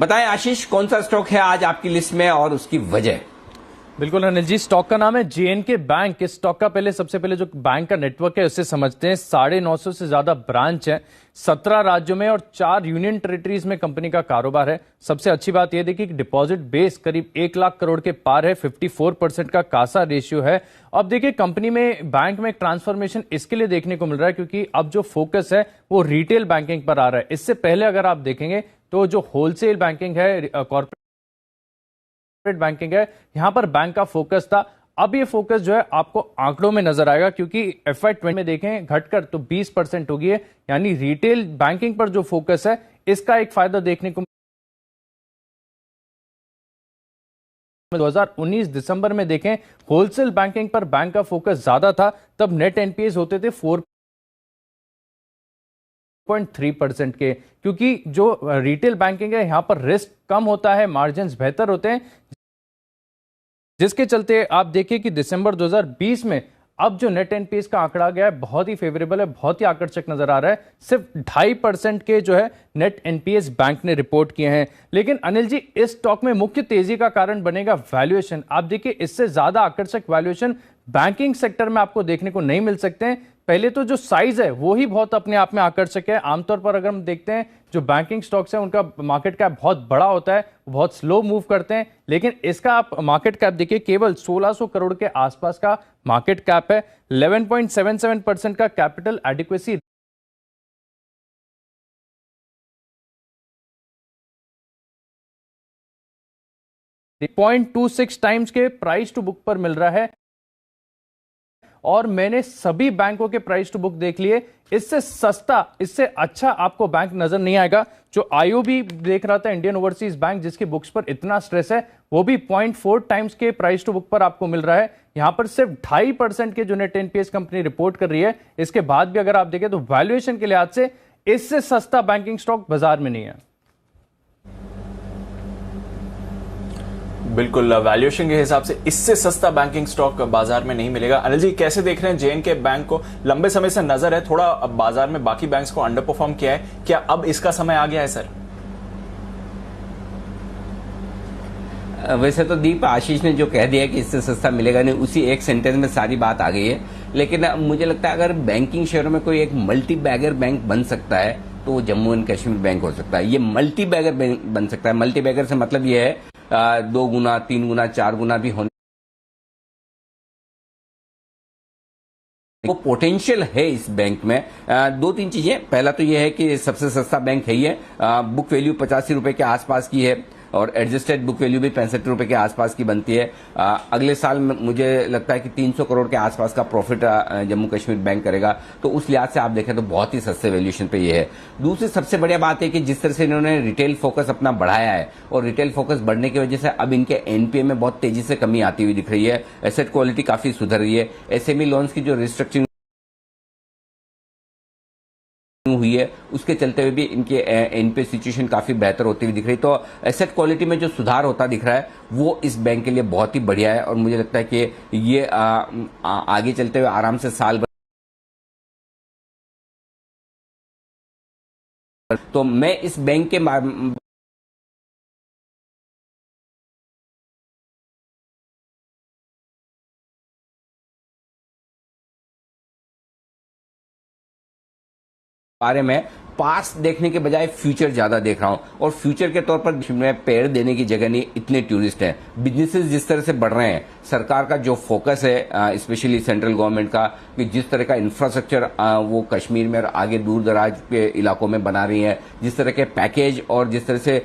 बताएं आशीष, कौन सा स्टॉक है आज आपकी लिस्ट में और उसकी वजह? बिल्कुल अनिल जी, स्टॉक का नाम है जेएनके बैंक। इस स्टॉक का सबसे पहले जो बैंक का नेटवर्क है उससे समझते हैं। 950 से ज्यादा ब्रांच है 17 राज्यों में और 4 यूनियन टेरिटरीज में कंपनी का कारोबार है। सबसे अच्छी बात यह देखिए कि डिपॉजिट बेस करीब 1 लाख करोड़ के पार है। 54% का कासा रेशियो है। अब देखिए कंपनी में बैंक में एक ट्रांसफॉर्मेशन इसके लिए देखने को मिल रहा है क्योंकि अब जो फोकस है वो रिटेल बैंकिंग पर आ रहा है। इससे पहले अगर आप देखेंगे तो जो होलसेल बैंकिंग है, कॉर्पोरेट बैंकिंग है, यहां पर बैंक का फोकस था। अब ये फोकस जो है आपको आंकड़ों में नजर आएगा क्योंकि FY20 में देखें घटकर तो 20% हो गई है। यानी रिटेल बैंकिंग पर जो फोकस है इसका एक फायदा देखने को 2019 दिसंबर में देखें होलसेल बैंकिंग पर बैंक का फोकस ज्यादा था, तब नेट एनपीएस होते थे 4.3% के, क्योंकि जो रिटेल बैंकिंग है यहां पर रिस्क कम होता है, मार्जिन बेहतर होते हैं, जिसके चलते आप देखिए कि दिसंबर 2020 में अब जो नेट एनपीएस का आंकड़ा गया है बहुत ही फेवरेबल है, बहुत ही आकर्षक नजर आ रहा है। सिर्फ 2.5% के जो है नेट एनपीएस बैंक ने रिपोर्ट किए हैं। लेकिन अनिल जी, इस स्टॉक में मुख्य तेजी का कारण बनेगा वैल्यूएशन। आप देखिए इससे ज्यादा आकर्षक वैल्यूएशन बैंकिंग सेक्टर में आपको देखने को नहीं मिल सकते हैं। पहले तो जो साइज है वो ही बहुत अपने आप में आकर्षक है। आमतौर पर अगर हम देखते हैं जो बैंकिंग स्टॉक्स हैं उनका मार्केट कैप बहुत बड़ा होता है, बहुत स्लो मूव करते हैं, लेकिन इसका आप मार्केट कैप देखिए केवल 1600 करोड़ के आसपास का मार्केट कैप है। 11.77% का कैपिटल एडिक्वेसी 0.26 टाइम्स के प्राइस टू बुक पर मिल रहा है और मैंने सभी बैंकों के प्राइस टू बुक देख लिए। इससे सस्ता, इससे अच्छा आपको बैंक नजर नहीं आएगा। जो आईओबी देख रहा था, इंडियन ओवरसीज बैंक, जिसकी बुक्स पर इतना स्ट्रेस है, वो भी 0.4 टाइम्स के प्राइस टू बुक पर आपको मिल रहा है। यहां पर सिर्फ 2.5% के जो नेट एनपीएस कंपनी रिपोर्ट कर रही है, इसके बाद भी अगर आप देखें तो वैल्यूएशन के लिहाज से इससे सस्ता बैंकिंग स्टॉक बाजार में नहीं है। बिल्कुल, वैल्यूएशन के हिसाब से इससे सस्ता बैंकिंग स्टॉक बाजार में नहीं मिलेगा। अनिल जी, कैसे देख रहे हैं जेएनके बैंक को? लंबे समय से नजर है थोड़ा बाजार में बाकी बैंक्स को अंडर परफॉर्म किया है, क्या अब इसका समय आ गया है सर? वैसे तो दीप, आशीष ने जो कह दिया कि इससे सस्ता मिलेगा नहीं, उसी एक सेंटेंस में सारी बात आ गई है। लेकिन मुझे लगता है अगर बैंकिंग शेयरों में कोई एक मल्टी बैगर बैंक बन सकता है तो वो जम्मू एंड कश्मीर बैंक हो सकता है। ये मल्टी बैगर बैंक बन सकता है। मल्टी बैगर से मतलब ये है 2 गुना, 3 गुना, 4 गुना भी होने वो पोटेंशियल है इस बैंक में। 2-3 चीजें, पहला तो ये है कि सबसे सस्ता बैंक है ही है। बुक वैल्यू 85 रुपए के आसपास की है और एडजस्टेड बुक वैल्यू भी 65 रुपए के आसपास की बनती है। अगले साल मुझे लगता है कि 300 करोड़ के आसपास का प्रॉफिट जम्मू कश्मीर बैंक करेगा। तो उस लिहाज से आप देखें तो बहुत ही सस्ते वैल्यूएशन पे ये है। दूसरी सबसे बढ़िया बात है कि जिस तरह से इन्होंने रिटेल फोकस अपना बढ़ाया है और रिटेल फोकस बढ़ने की वजह से अब इनके एनपीए में बहुत तेजी से कमी आती हुई दिख रही है। एसेट क्वालिटी काफी सुधर रही है। एसएमई लोन्स की जो रिस्ट्रक्चरिंग हुई है उसके चलते हुए भी इनके एनपीए सिचुएशन काफी बेहतर होती हुई दिख रही है। तो एसेट क्वालिटी में जो सुधार होता दिख रहा है वो इस बैंक के लिए बहुत ही बढ़िया है और मुझे लगता है कि ये आगे चलते हुए आराम से साल भर, तो मैं इस बैंक के बारे में पास्ट देखने के बजाय फ्यूचर ज्यादा देख रहा हूं। और फ्यूचर के तौर पर में पैर देने की जगह नहीं, इतने टूरिस्ट हैं। बिजनेसेस जिस तरह से बढ़ रहे हैं, सरकार का जो फोकस है स्पेशली सेंट्रल गवर्नमेंट का, कि जिस तरह का इंफ्रास्ट्रक्चर वो कश्मीर में और आगे दूर दराज के इलाकों में बना रही है, जिस तरह के पैकेज और जिस तरह से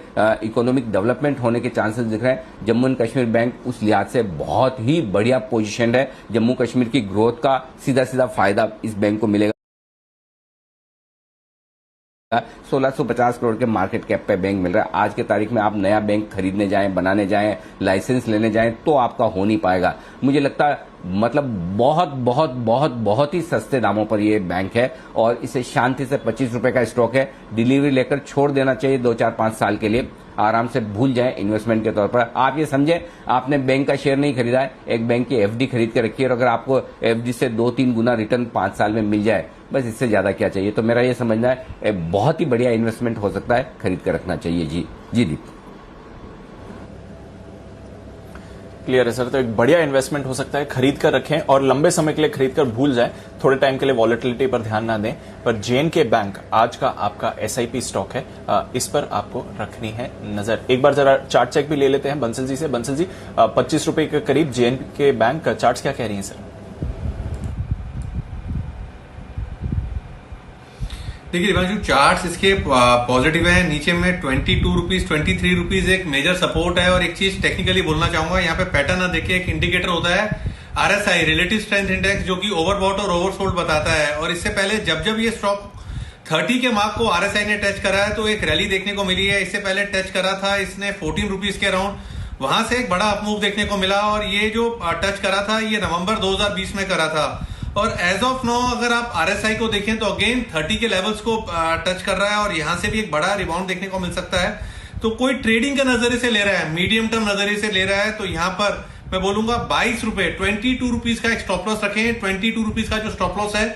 इकोनॉमिक डेवलपमेंट होने के चांसेस दिख रहे हैं, जम्मू एंड कश्मीर बैंक उस लिहाज से बहुत ही बढ़िया पोजिशन है। जम्मू कश्मीर की ग्रोथ का सीधा सीधा फायदा इस बैंक को मिलेगा। 1650 करोड़ के मार्केट कैप पे बैंक मिल रहा है। आज के तारीख में आप नया बैंक खरीदने जाएं, बनाने जाएं, लाइसेंस लेने जाएं तो आपका हो नहीं पाएगा। मुझे लगता है मतलब बहुत बहुत बहुत बहुत ही सस्ते दामों पर ये बैंक है और इसे शांति से 25 रुपए का स्टॉक है, डिलीवरी लेकर छोड़ देना चाहिए 2-4-5 साल के लिए। आराम से भूल जाएं इन्वेस्टमेंट के तौर पर। आप ये समझें आपने बैंक का शेयर नहीं खरीदा है, एक बैंक की एफडी खरीद के रखी है और अगर आपको एफडी से 2-3 गुना रिटर्न 5 साल में मिल जाए, बस इससे ज्यादा क्या चाहिए। तो मेरा ये समझना है बहुत ही बढ़िया इन्वेस्टमेंट हो सकता है, खरीद कर रखना चाहिए। जी दीप। क्लियर है सर। तो एक बढ़िया इन्वेस्टमेंट हो सकता है, खरीद कर रखें और लंबे समय के लिए खरीद कर भूल जाएं, थोड़े टाइम के लिए वॉलेटिलिटी पर ध्यान ना दें। पर जेएनके बैंक आज का आपका एसआईपी स्टॉक है, इस पर आपको रखनी है नजर। एक बार जरा चार्ट चेक भी ले लेते हैं बंसल जी से। बंसल जी, 25 रुपए के करीब जेएनके बैंक का चार्ट क्या कह रही है सर? देखिए दिवांशु, चार्ट्स इसके पॉजिटिव है। नीचे में 22 रुपीज 23 रुपीज एक मेजर सपोर्ट है। और एक चीज टेक्निकली बोलना चाहूंगा, यहाँ पे पैटर्न ना देखिए, एक इंडिकेटर होता है आरएसआई, रिलेटिव स्ट्रेंथ इंडेक्स, जो कि ओवरबॉट और ओवरसोल्ड बताता है। और इससे पहले जब ये स्टॉक 30 के मार्क को आरएसआई ने टच करा है तो एक रैली देखने को मिली है। इससे पहले टच करा था इसने 14 रुपीज के अराउंड, वहां से एक बड़ा अपमूव देखने को मिला। और ये जो टच करा था ये नवंबर 2020 में करा था। और एज ऑफ नाउ अगर आप आरएसआई को देखें तो अगेन 30 के लेवल्स को टच कर रहा है और यहां से भी एक बड़ा रिबाउंड देखने को मिल सकता है। तो कोई ट्रेडिंग के नजरिए से ले रहा है, मीडियम टर्म नजरिए से ले रहा है, तो यहां पर मैं बोलूंगा 22 रुपए 22 रुपीज का एक स्टॉप लॉस रखें। 22 रुपीज का जो स्टॉप लॉस है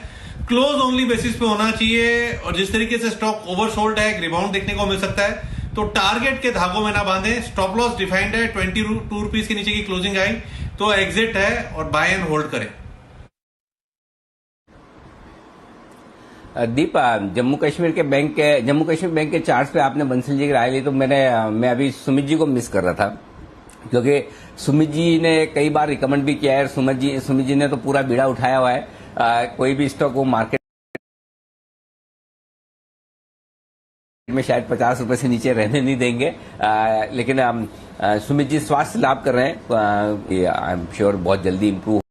क्लोज ओनली बेसिस पे होना चाहिए। और जिस तरीके से स्टॉक ओवरसोल्ड है, एक रिबाउंड देखने को मिल सकता है। तो टारगेट के धागों में ना बांधे। स्टॉप लॉस डिफाइंड है 22 रुपीज के नीचे की क्लोजिंग आई तो एग्जिट है और बाय एंड होल्ड करें। दीप, जम्मू कश्मीर बैंक के चार्ट्स पे आपने बंसल जी की राय ली, तो मैं अभी सुमित जी को मिस कर रहा था, क्योंकि सुमित जी ने कई बार रिकमेंड भी किया है। सुमित जी ने तो पूरा बीड़ा उठाया हुआ है। कोई भी स्टॉक वो मार्केट में शायद 50 रुपए से नीचे रहने नहीं देंगे। लेकिन सुमित जी स्वास्थ्य लाभ कर रहे हैं, आई एम श्योर बहुत जल्दी इंप्रूव